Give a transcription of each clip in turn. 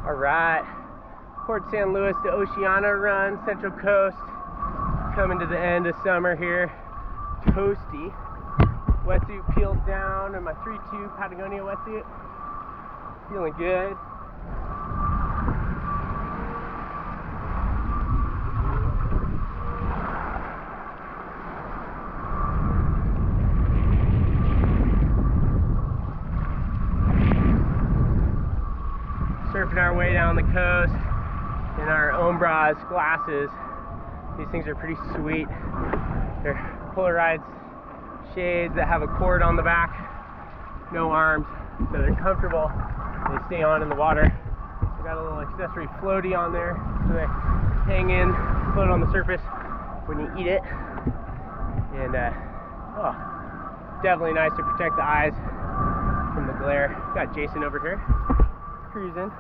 All right, Port San Luis to Oceano run, Central Coast. Coming to the end of summer here. Toasty. Wetsuit peeled down in my 3-2 Patagonia wetsuit. Feeling good. Surfing our way down the coast in our Ombraz glasses. These things are pretty sweet. They're polarized shades that have a cord on the back, no arms, so they're comfortable. They stay on in the water. They got a little accessory floaty on there, so they hang in, float on the surface when you eat it. And oh, definitely nice to protect the eyes from the glare. Got Jason over here cruising.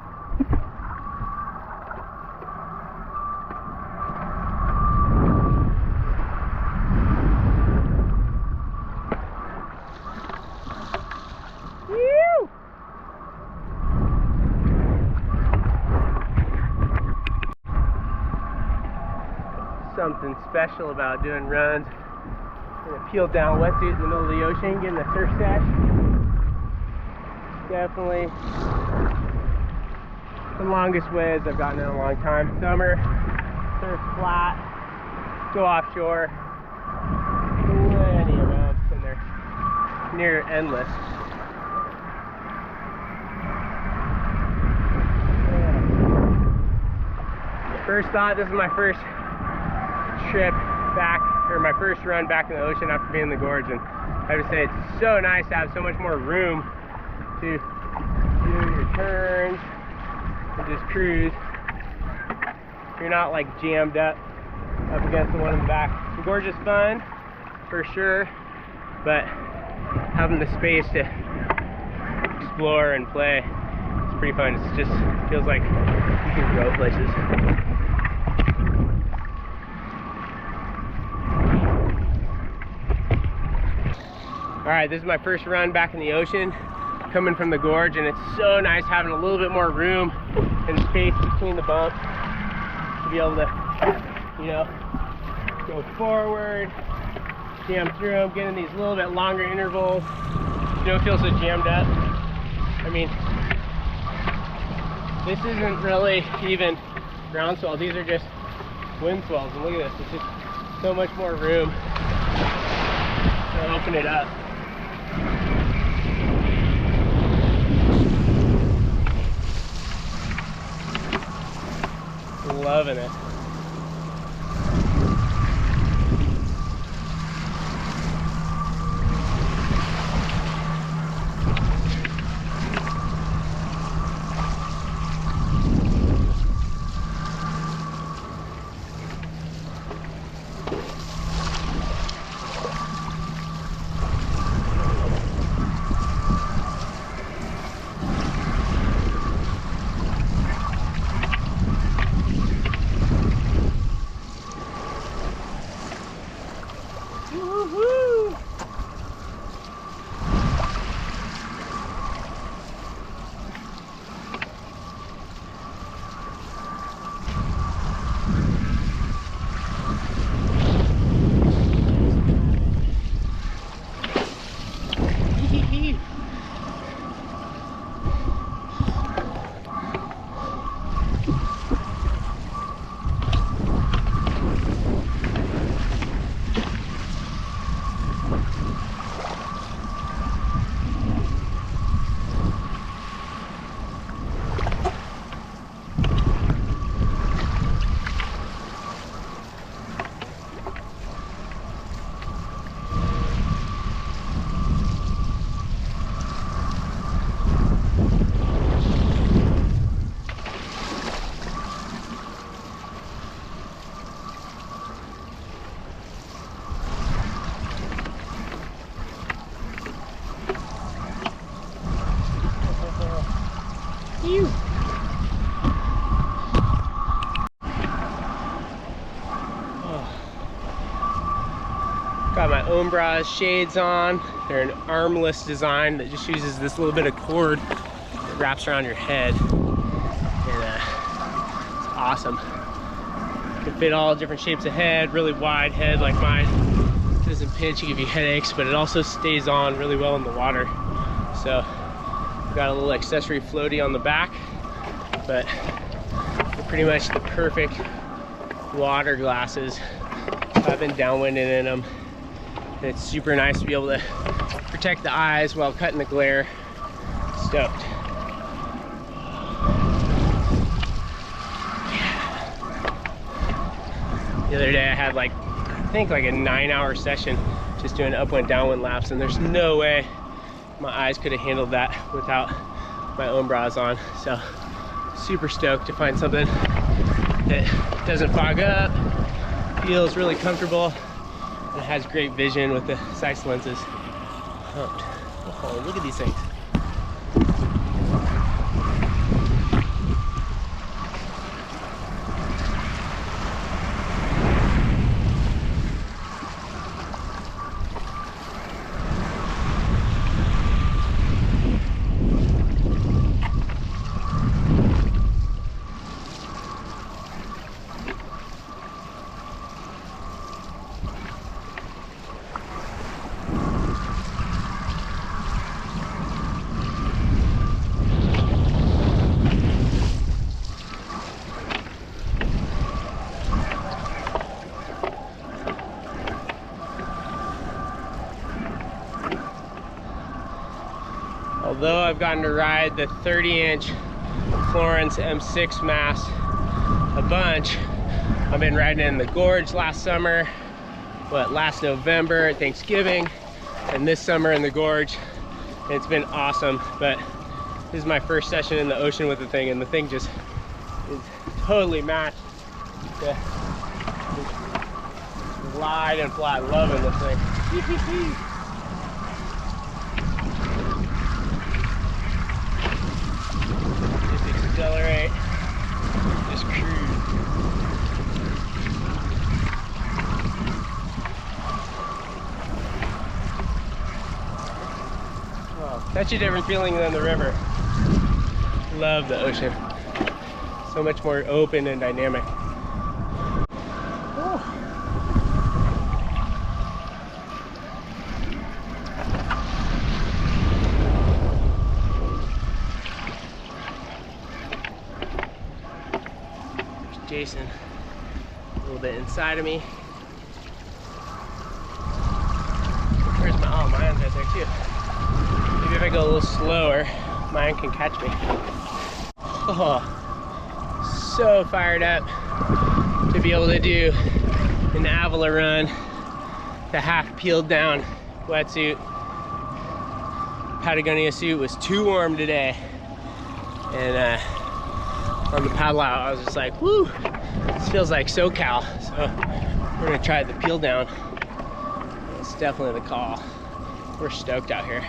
Something special about doing runs in a peeled down wetsuit in the middle of the ocean, getting a surf sesh. Definitely the longest waves I've gotten in a long time. Summer, surf flat, go offshore, plenty of events, and they're near endless. First thought, this is my first trip back, or my first run back in the ocean after being in the gorge, and I have to say it's so nice to have so much more room to do your turns and just cruise. You're not like jammed up against the one in the back. The gorge is fun for sure, but having the space to explore and play, it's pretty fun. It just feels like you can go places. Alright, this is my first run back in the ocean, coming from the gorge, and it's so nice having a little bit more room and space between the bumps to be able to, you know, go forward, jam through them, get in these little bit longer intervals. You don't feel so jammed up. I mean, this isn't really even ground swell, these are just wind swells, and look at this, it's just so much more room to open it up. Loving it. Got my Ombraz shades on. They're an armless design that just uses this little bit of cord that wraps around your head. And awesome. You can fit all different shapes of head, really wide head like mine. It doesn't pinch and give you headaches, but it also stays on really well in the water. So we've got a little accessory floaty on the back, but they're pretty much the perfect water glasses. I've been downwinding in them. And it's super nice to be able to protect the eyes while cutting the glare. Stoked. The other day I had like, I think like a 9-hour session just doing upwind downwind laps, and there's no way my eyes could have handled that without my Ombraz on. So super stoked to find something that doesn't fog up, feels really comfortable, and it has great vision with the Zeiss lenses. Oh, look at these things. Although I've gotten to ride the 30-inch Florence M6 mast a bunch, I've been riding it in the gorge last summer, last November at Thanksgiving, and this summer in the gorge. And it's been awesome, but this is my first session in the ocean with the thing, and the thing just is totally matched to glide and fly. Loving this thing. Accelerate, just cruise. Oh, such a different feeling than the river. Love the ocean. So much more open and dynamic. Oh. Jason, a little bit inside of me. Where's my, oh, mine's right there too. Maybe if I go a little slower, mine can catch me. Oh, so fired up to be able to do an Avila run, the half peeled down wetsuit. Patagonia suit was too warm today, and on the paddle out, I was just like, whoo, this feels like SoCal. So we're gonna try the peel down. It's definitely the call. We're stoked out here.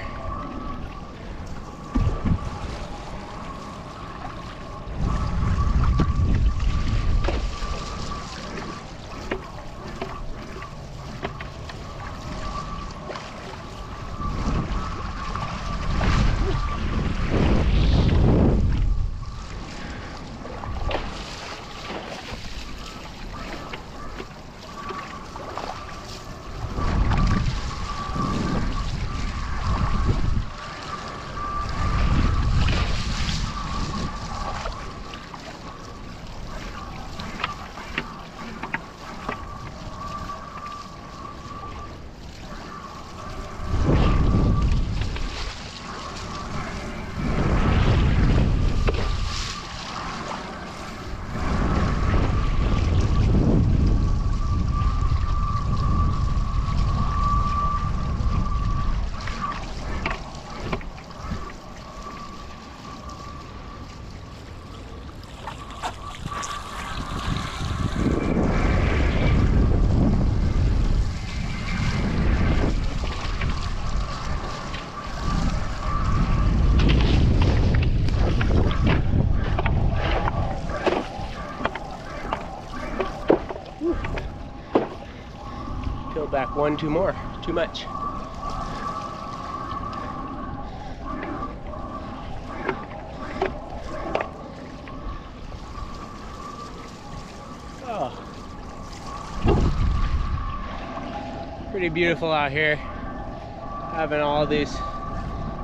Back one, two more, too much. Pretty beautiful out here, having all these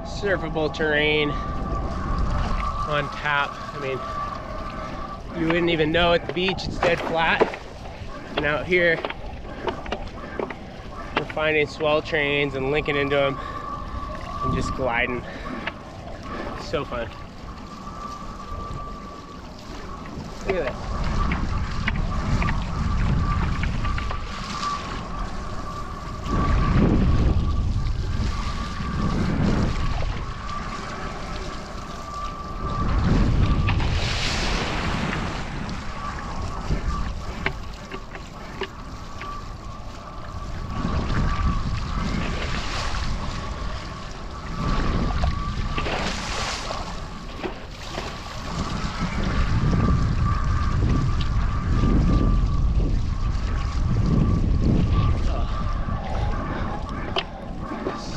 surfable terrain on tap. I mean, you wouldn't even know at the beach, it's dead flat. And out here, we're finding swell trains and linking into them and just gliding. It's so fun. Look at this.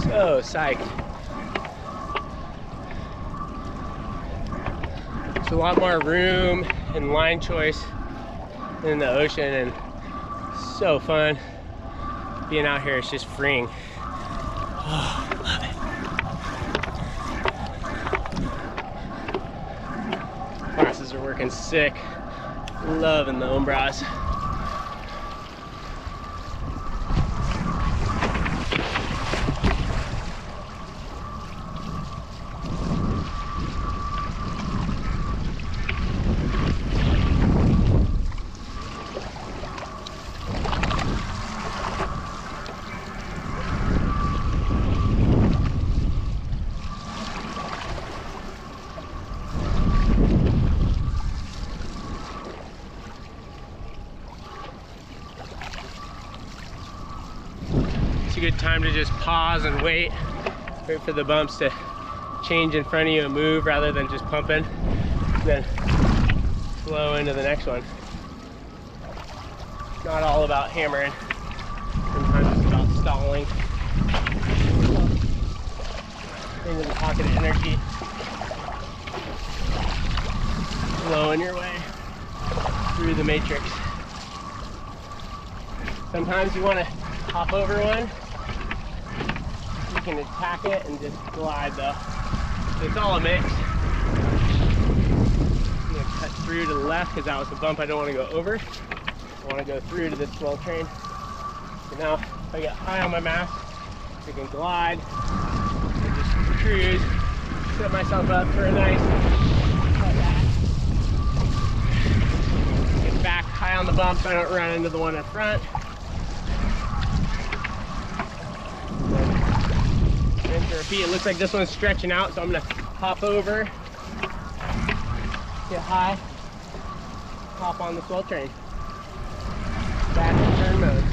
So psyched. There's a lot more room and line choice in the ocean, and so fun being out here. It's just freeing. Oh, I love it. Glasses are working sick. Loving the Ombraz. It's a good time to just pause and wait for the bumps to change in front of you and move rather than just pumping, then flow into the next one. It's not all about hammering. Sometimes it's about stalling into the pocket of energy, flowing your way through the matrix. Sometimes you want to hop over one. You can attack it and just glide though. So it's all a mix. I'm gonna cut through to the left because that was the bump I don't want to go over. I want to go through to this swell train. So now if I get high on my mast, I can glide and just cruise, set myself up for a nice cut back. Get back high on the bump so I don't run into the one in front. To repeat. It looks like this one's stretching out, so I'm gonna hop over, get high, hop on the swell train, back in turn mode.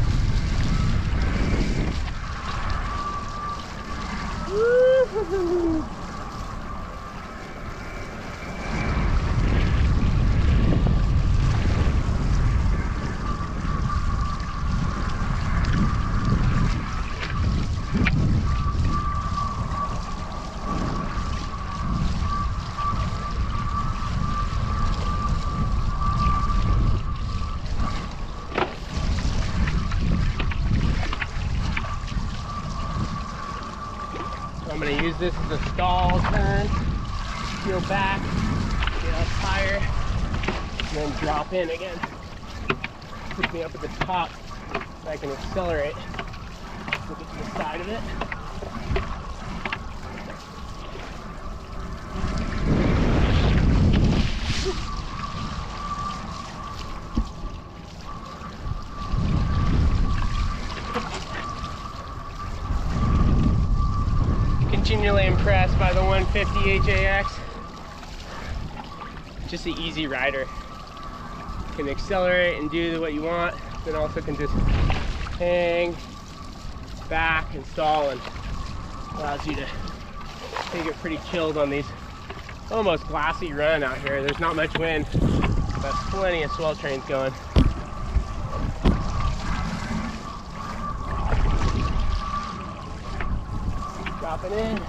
Woo-hoo-hoo. I'm going to use this as a stall turn, peel back, get up higher, and then drop in again. Put me up at the top so I can accelerate. Look at the side of it. Continually impressed by the 150 HAX. Just an easy rider. You can accelerate and do what you want, then also can just hang back and stall, and allows you to take it pretty chilled on these almost glassy run out here. There's not much wind, but plenty of swell trains going. Dropping in.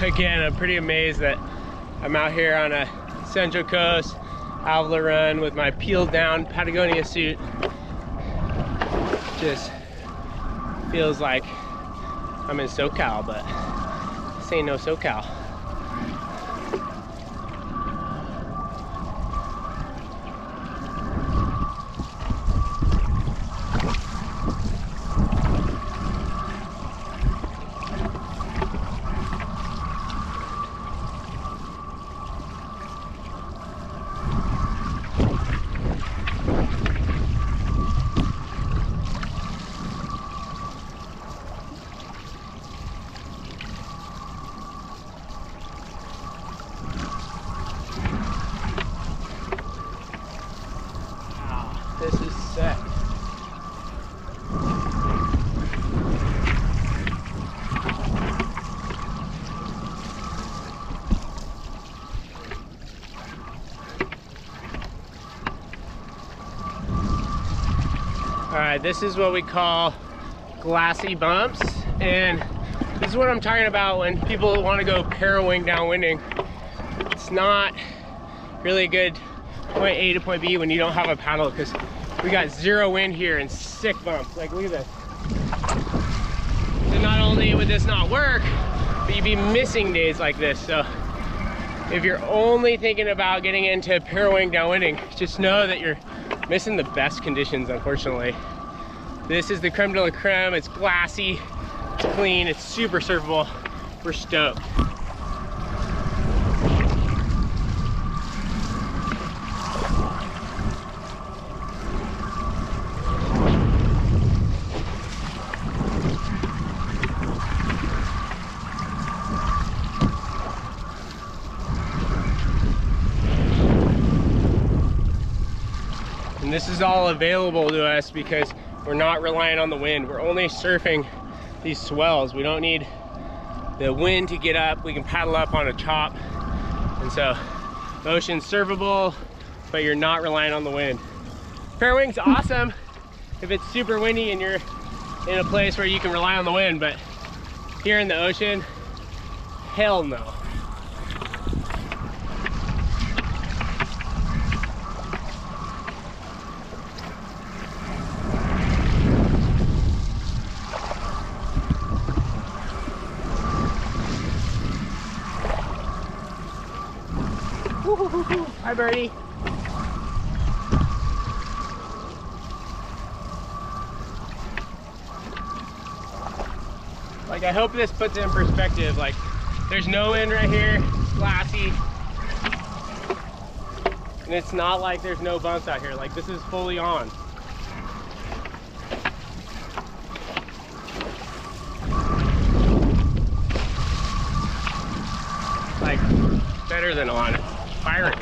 Again, I'm pretty amazed that I'm out here on a Central Coast Avila run with my peeled down Patagonia suit. Just feels like I'm in SoCal, but this ain't no SoCal. This is sick. All right, this is what we call glassy bumps, and this is what I'm talking about when people want to go parawing downwinding. It's not really a good point A to point B when you don't have a paddle, because we got zero wind here and sick bumps. Like, look at this. So not only would this not work, but you'd be missing days like this. So if you're only thinking about getting into parawing downwinding, just know that you're missing the best conditions, unfortunately. This is the creme de la creme. It's glassy, it's clean, it's super surfable. We're stoked. And this is all available to us because we're not relying on the wind. We're only surfing these swells. We don't need the wind to get up. We can paddle up on a chop. And so the ocean's surfable, but you're not relying on the wind. Parawing's awesome if it's super windy and you're in a place where you can rely on the wind, but here in the ocean, hell no. Hi, birdie. Like, I hope this puts it in perspective. Like, there's no wind right here, it's glassy. And it's not like there's no bumps out here. Like, this is fully on. Like, better than on. It's firing.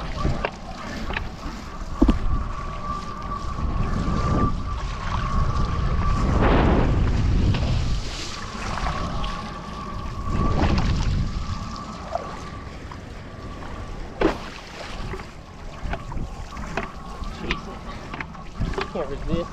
Can't resist.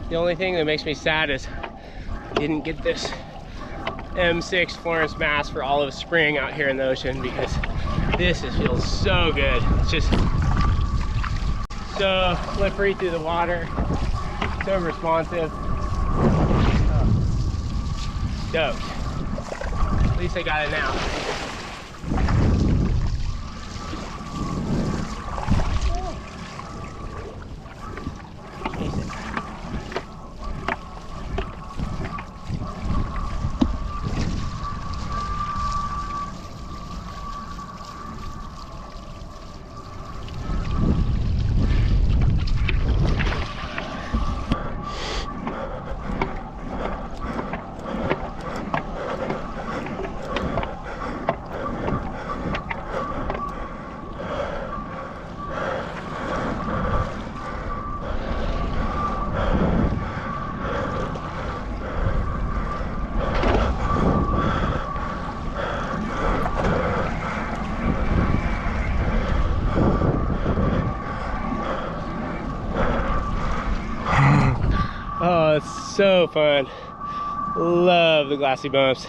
The only thing that makes me sad is I didn't get this M6 Florence mast for all of spring out here in the ocean, because this feels so good. It's just so slippery through the water, so responsive. Stoked. At least I got it now. so fun. Love the glassy bumps.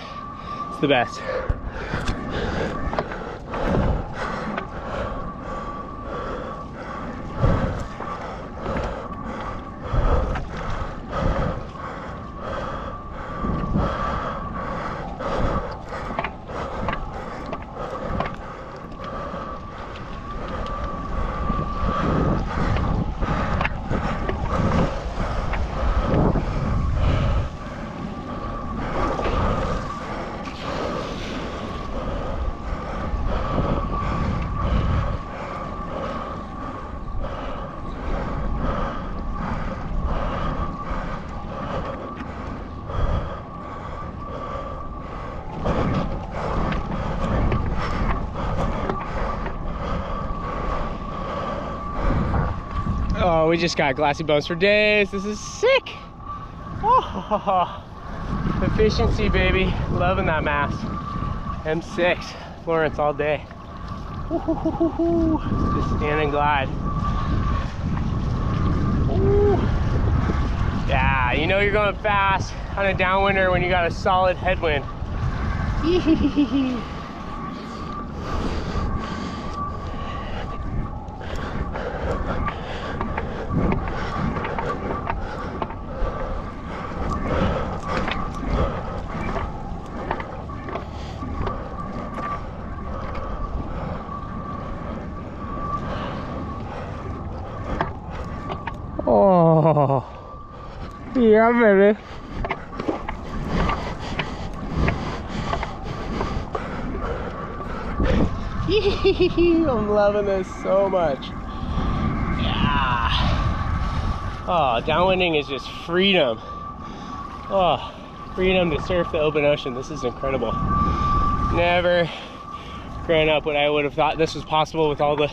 It's the best. Oh, we just got glassy bumps for days. This is sick. Oh, efficiency, baby. Loving that mast. M6, Florence all day. Just stand and glide. Ooh. Yeah, you know you're going fast on a downwinder when you got a solid headwind. Oh, yeah, baby. I'm loving this so much. Yeah. Oh, downwinding is just freedom. Oh, freedom to surf the open ocean. This is incredible. Never growing up would I would have thought this was possible with all the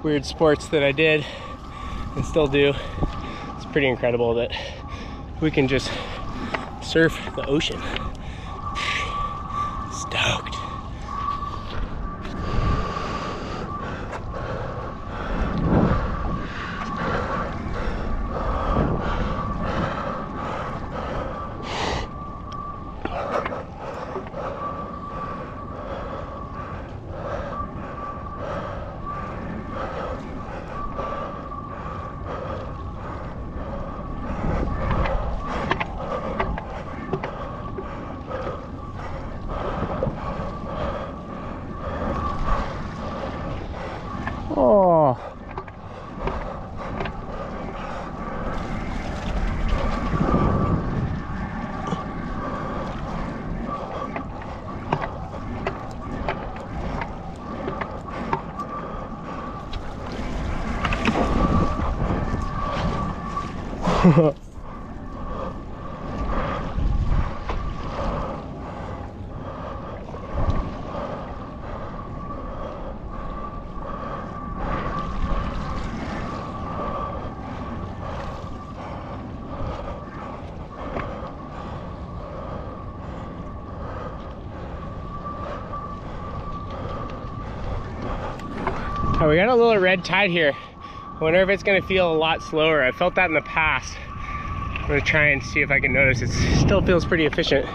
weird sports that I did and still do. It's pretty incredible that we can just surf the ocean. Stoked. Oh. Oh, we got a little red tide here. I wonder if it's gonna feel a lot slower. I felt that in the past. I'm gonna try and see if I can notice. It still feels pretty efficient.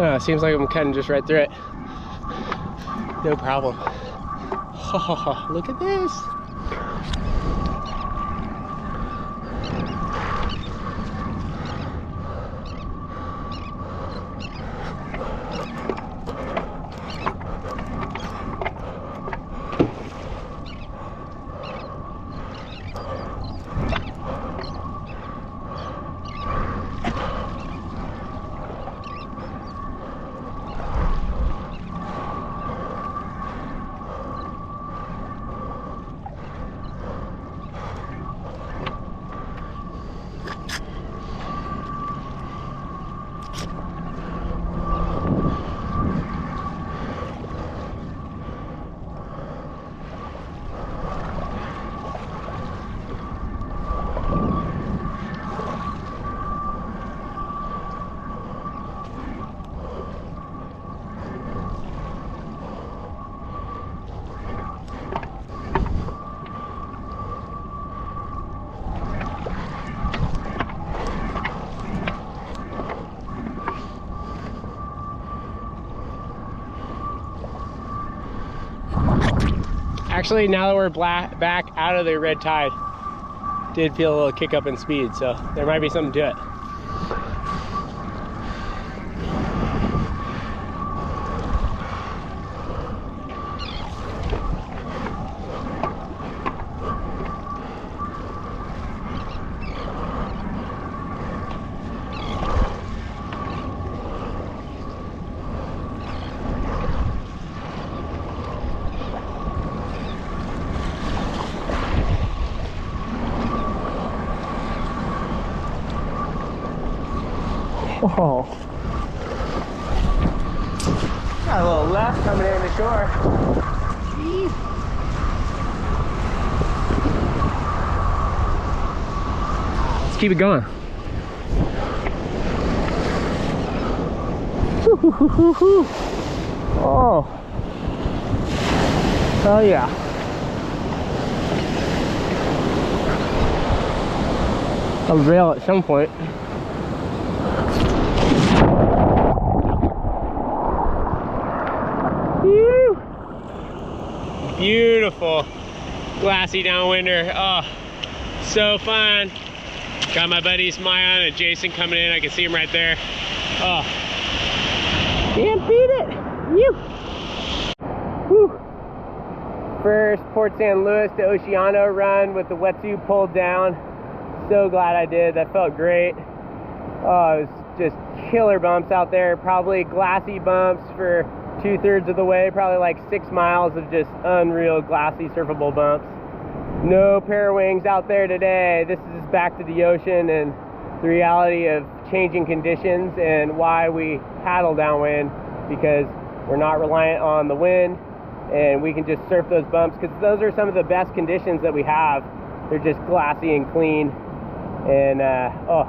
Oh, it seems like I'm cutting just right through it. No problem. Oh, look at this. Actually, now that we're back out of the red tide, did feel a little kick up in speed, so there might be something to it. Oh, got a little left coming in the shore. Let's keep it going. Oh, hell yeah. I'll rail at some point. Beautiful glassy downwinder. Oh, so fun. Got my buddies Maya and Jason coming in. I can see him right there. Oh, can't beat it. Woo. First Port San Luis to Oceano run with the wetsuit pulled down. So glad I did. That felt great. Oh, it was just killer bumps out there. Probably glassy bumps for 2/3 of the way, probably like 6 miles of just unreal glassy surfable bumps. No parawings out there today. This is back to the ocean and the reality of changing conditions and why we paddle downwind, because we're not reliant on the wind and we can just surf those bumps, because those are some of the best conditions that we have. They're just glassy and clean, and oh,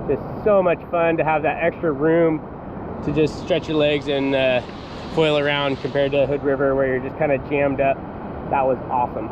just so much fun to have that extra room to just stretch your legs and foil around, compared to Hood River where you're just kind of jammed up. That was awesome.